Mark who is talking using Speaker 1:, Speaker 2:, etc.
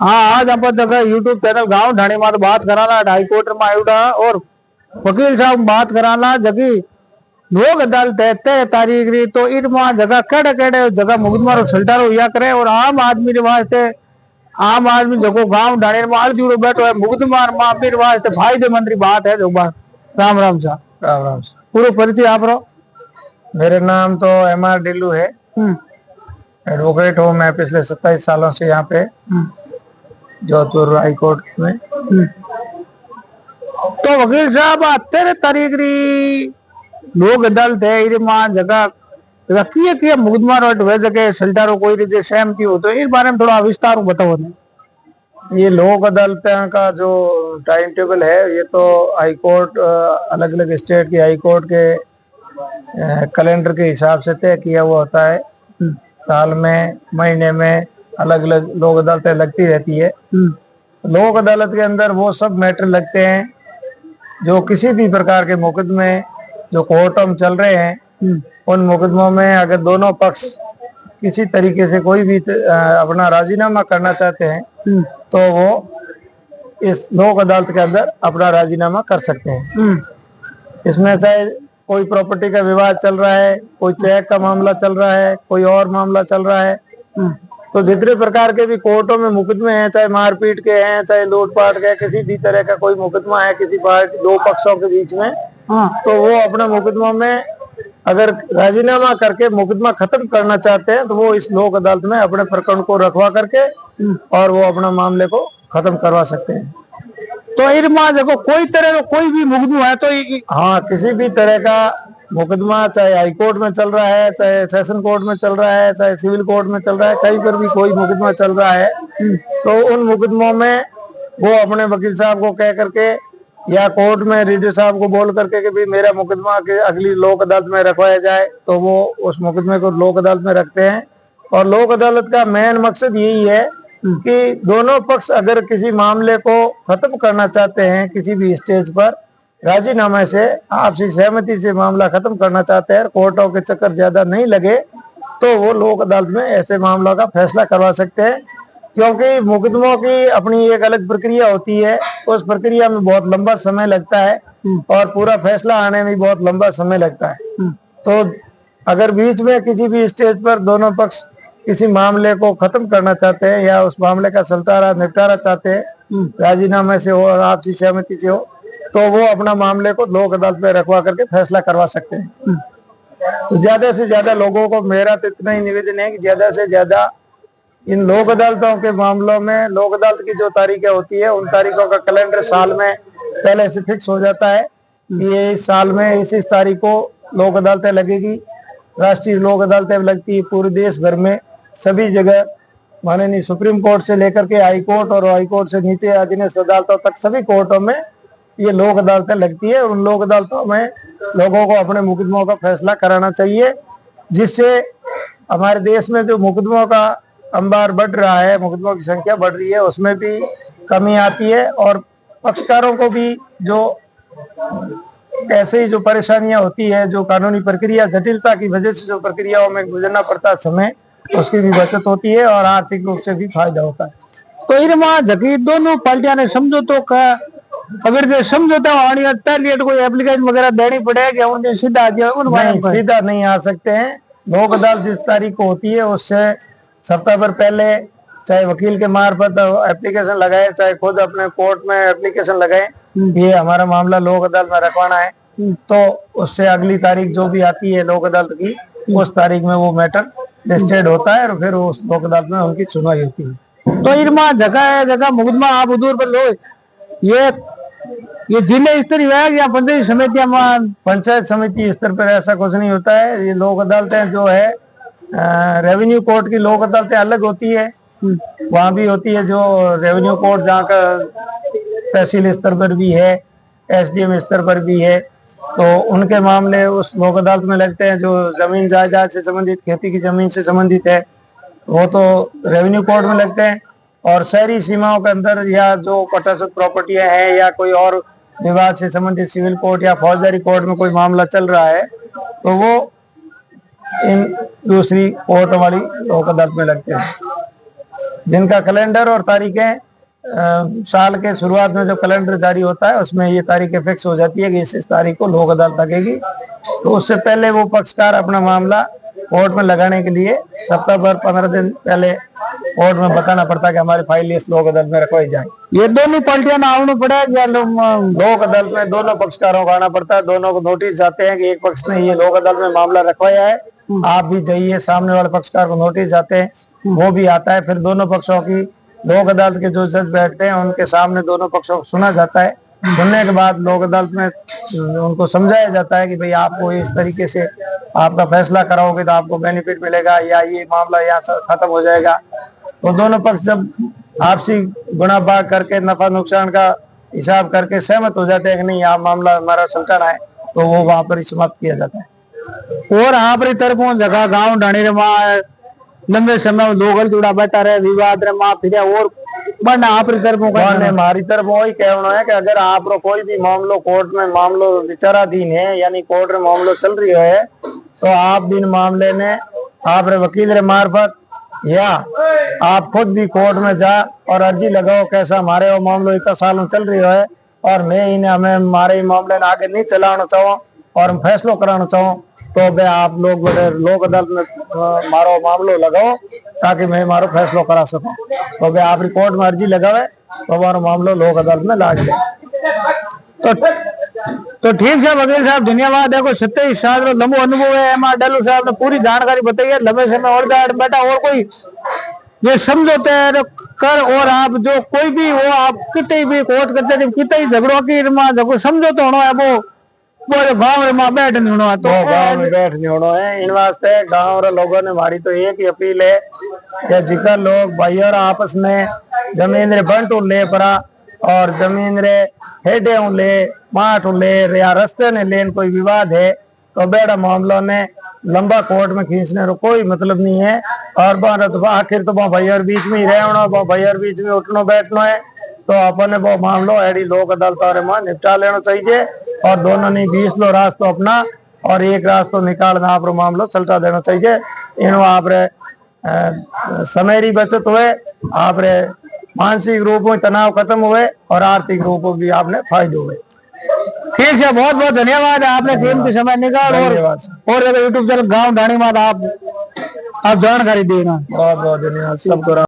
Speaker 1: हाँ, आज अपन जगह यूट्यूब चैनल गांव ढाणी में तो बात कराना हाई कोर्ट में आयुड़ा और वकील साहब बात कराना जगी लोक अदालत है 13 तारीख री। तो इन जगह केड़े केड़े जगह मुकदमा रो सल्टारो हुआ करे और आम आदमी रे वास्ते आम आदमी जो गांव ढाणी में आड़ जुड़ो बैठो है मुकदमा माफी वास्ते फायदेमंद री बात है जो बात। राम राम साहब।
Speaker 2: राम राम।
Speaker 1: पूरा परिचय आप रो।
Speaker 2: मेरे नाम तो MR डिल्लू है, एडवोकेट हूँ मैं पिछले 27 सालों से यहाँ पे जोधपुर हाई कोर्ट में।
Speaker 1: तो वकील साहब 13 तारीख री लोक अदालत है इरे मां जगह किए मुकदमा रोट वे जगह सल्टारो कोई रीजे सहमति हो तो इस बारे में थोड़ा विस्तार बताओ ने।
Speaker 2: ये लोक अदालत का जो टाइम टेबल है ये तो हाई कोर्ट अलग अलग स्टेट के हाई कोर्ट के कैलेंडर के हिसाब से तय किया हुआ होता है। साल में महीने में अलग अलग लोक अदालतें लगती रहती है। लोक अदालत के अंदर वो सब मैटर लगते हैं जो किसी भी प्रकार के मुकदमे जो कोर्टों में चल रहे हैं उन मुकदमों में अगर दोनों पक्ष किसी तरीके से कोई भी अपना राजीनामा करना चाहते हैं तो वो इस लोक अदालत के अंदर अपना राजीनामा कर सकते हैं। इसमें चाहे कोई प्रॉपर्टी का विवाद चल रहा है, कोई चेक का मामला चल रहा है, कोई और मामला चल रहा है, तो जितने प्रकार के भी कोर्टों में मुकदमे हैं, चाहे मारपीट के हैं, चाहे लूटपाट के, किसी भी तरह का कोई मुकदमा है किसी पार्टी दो पक्षों के बीच में, तो वो अपना मुकदमा में अगर राजीनामा करके मुकदमा खत्म करना चाहते हैं तो वो इस लोक अदालत में अपने प्रकरण को रखवा करके और वो अपना मामले को खत्म करवा सकते हैं।
Speaker 1: तो इरमा देखो कोई तरह का कोई भी मुकदमा है तो
Speaker 2: हाँ, किसी भी तरह का मुकदमा चाहे हाई कोर्ट में चल रहा है, चाहे सेशन कोर्ट में चल रहा है, चाहे सिविल कोर्ट में चल रहा है, कहीं पर भी कोई मुकदमा चल रहा है तो उन मुकदमों में वो अपने वकील साहब को कह करके या कोर्ट में रीडर साहब को बोल करके कि भाई मेरा मुकदमा के अगली लोक अदालत में रखवाया जाए तो वो उस मुकदमे को लोक अदालत में रखते हैं। और लोक अदालत का मेन मकसद यही है कि दोनों पक्ष अगर किसी मामले को खत्म करना चाहते हैं, किसी भी स्टेज पर राजीनामे से आपसी सहमति से मामला खत्म करना चाहते हैं, कोर्टों के चक्कर ज्यादा नहीं लगे तो वो लोक अदालत में ऐसे मामलों का फैसला करवा सकते हैं। क्योंकि मुकदमों की अपनी एक अलग प्रक्रिया होती है, उस प्रक्रिया में बहुत लंबा समय लगता है और पूरा फैसला आने में बहुत लंबा समय लगता है। तो अगर बीच में किसी भी स्टेज पर दोनों पक्ष किसी मामले को खत्म करना चाहते हैं या उस मामले का निपटारा चाहते हैं राजीनामे से हो और आपसी सहमति से हो तो वो अपना मामले को लोक अदालत में रखवा करके फैसला करवा सकते हैं। तो ज्यादा से ज्यादा लोगों को मेरा तो इतना ही निवेदन है कि ज्यादा से ज्यादा इन लोक अदालतों के मामलों में लोक अदालत की जो तारीखें होती है उन तारीखों का कैलेंडर साल में पहले से फिक्स हो जाता है कि ये इस साल में इस तारीख को लोक अदालतें लगेगी। राष्ट्रीय लोक अदालतें लगती है पूरे देश भर में सभी जगह, माननीय सुप्रीम कोर्ट से लेकर के हाई कोर्ट और हाई कोर्ट से नीचे अधीनस्थ अदालतों तक सभी कोर्टों में ये लोक अदालतें लगती है। उन लोक अदालतों में लोगों को अपने मुकदमों का फैसला कराना चाहिए जिससे हमारे देश में जो मुकदमों का अंबार बढ़ रहा है, मुकदमों की संख्या बढ़ रही है, उसमें भी कमी आती है और पक्षकारों को भी जो ऐसे ही जो परेशानियां होती है, जो कानूनी प्रक्रिया जटिलता की वजह से जो प्रक्रियाओं में गुजरना पड़ता है समय, उसकी भी बचत होती है और आर्थिक रूप से भी फायदा होता है।
Speaker 1: तो इरमा जबकि दोनों पार्टियां ने समझौतो का अगर जो समझौता होनी पहले कोई एप्लीकेशन वगैरह देनी पड़ेगी उनके सीधा आ जाए
Speaker 2: सीधा नहीं आ सकते हैं। लोक अदालत जिस तारीख को होती है उससे सप्ताह भर पहले चाहे वकील के मार्फत एप्लीकेशन लगाए, चाहे खुद अपने कोर्ट में एप्लीकेशन लगाए ये हमारा मामला लोक अदालत में रखवाना है, तो उससे अगली तारीख जो भी आती है लोक अदालत की उस तारीख में वो मैटर लिस्टेड होता है और फिर उस लोक अदालत में उनकी सुनवाई होती है।
Speaker 1: तो इरमा जगह मुकदमा आप उधर पर लो ये जिले स्तरीय है या पंचायत समितियां?
Speaker 2: पंचायत समिति स्तर पर ऐसा कुछ नहीं होता है। ये लोक अदालतें जो है रेवेन्यू कोर्ट की लोक अदालतें अलग होती है, वहाँ भी होती है जो रेवेन्यू कोर्ट जहाँ का तहसील स्तर पर भी है, SDM स्तर पर भी है, तो उनके मामले उस लोक अदालत में लगते हैं। जो जमीन जायदाद से संबंधित, खेती की जमीन से संबंधित है वो तो रेवेन्यू कोर्ट में लगते हैं। और शहरी सीमाओं के अंदर या जो पट्टाशुद्ध प्रॉपर्टियां हैं या कोई और विवाद से संबंधित सिविल कोर्ट या फौजदारी कोर्ट में कोई मामला चल रहा है तो वो इन दूसरी कोर्ट वाली लोक अदालत में लगते हैं। जिनका कैलेंडर और तारीखें साल के शुरुआत में जो कैलेंडर जारी होता है उसमें ये तारीखें फिक्स हो जाती है कि इस तारीख को लोक अदालत लगेगी। तो उससे पहले वो पक्षकार अपना मामला कोर्ट में लगाने के लिए सप्ताह भर 15 दिन पहले कोर्ट में बताना पड़ता है कि हमारी फाइल इस लोक अदालत में रखवाई जाए।
Speaker 1: ये दोनों पार्टियां ना आना पड़ा या
Speaker 2: लोक अदालत में दोनों पक्षकारों को आना पड़ता है। दोनों को नोटिस जाते हैं कि एक पक्ष ने ये लोक अदालत में मामला रखवाया है, आप भी जाइए। सामने वाले पक्षकार को नोटिस जाते हैं, वो भी आता है। फिर दोनों पक्षों की लोक अदालत के जो जज बैठते हैं उनके सामने दोनों पक्षों को सुना जाता है। सुनने के बाद लोक अदालत में उनको समझाया जाता है कि भाई आपको इस तरीके से आपका फैसला कराओगे तो आपको बेनिफिट मिलेगा या ये मामला यहाँ से खत्म हो जाएगा। तो दोनों पक्ष जब आपसी गुणा भाग करके नफा नुकसान का हिसाब करके सहमत हो जाते हैं कि नहीं आप मामला हमारा सुलझाना है, तो वो वहां पर समाप्त किया जाता है।
Speaker 1: और आपरी तरफों जगह गांव ढाणी रे मां लंबे समय लोग जुड़ा बैठा रहे विवाद रे मां फिर और बन आपरी तरफों का
Speaker 2: हमारी तरफ वही कहना है कि अगर आप कोई भी मामलो कोर्ट में मामलो विचाराधीन है यानी कोर्ट में मामलो चल रही है तो आप भी मामले में आप वकील रे मार्फत या आप खुद भी कोर्ट में जा और अर्जी लगाओ कैसा हमारे वो मामलो इतना सालों चल रही है और मैं इन्हें हमें हमारे मामले आगे नहीं चलाना चाहूँ और हम फैसलो कराना चाहूँ तो भाई आप लोग लोक अदालत में मारो मामलो लगाओ ताकि मैं मारो फैसलो करा सकूं। तो भाई आप कोर्ट में अर्जी लगावे तो हमारा मामलो लोक अदालत में लाग जाए।
Speaker 1: तो ठीक है वकील साहब, धन्यवाद। देखो 27 साल रो लंबो अनुभव है, एम डालू साहब ने पूरी जानकारी बताई है। लंबे समय और बेटा और कोई ये समझौते है कर और आप जो कोई भी वो आप कितने भी कोर्ट करते कितने झगड़ों की झगड़ो समझौते होना है वो गाँव में बैठ नहीं होना है तो
Speaker 2: गाँव में बैठ नहीं होना है। इन वास्ते गाँव रे लोगों ने हमारी तो एक ही अपील है कि जिकर लोग भाई और आपस में जमीन रे बंट ले पड़ा और जमीन रे हेडे ले माठ ले या रस्ते ने लेन कोई विवाद है तो बेड़ा मामलों ने लंबा कोर्ट में खींचने का कोई मतलब नहीं है। और तो आखिर तो भाई और बीच में ही रहना भाई और बीच में उठना बैठना है तो अपन वो मामलो एडी लोक अदालत में निपटा लेना चाहिए और दोनों ने 20 लो रास्तो अपना और एक रास्तो निकालना आप मामलो चलता देना चाहिए। इन आप समय की बचत हुए, आप मानसिक रूप में तनाव खत्म हुए और आर्थिक रूप में भी आपने फायदे हुए।
Speaker 1: ठीक है, बहुत बहुत धन्यवाद आपने कीमती समय निकाल और यूट्यूब चैनल गाँव ढाणी मात आप जानकारी देना।
Speaker 2: बहुत बहुत धन्यवाद सबको।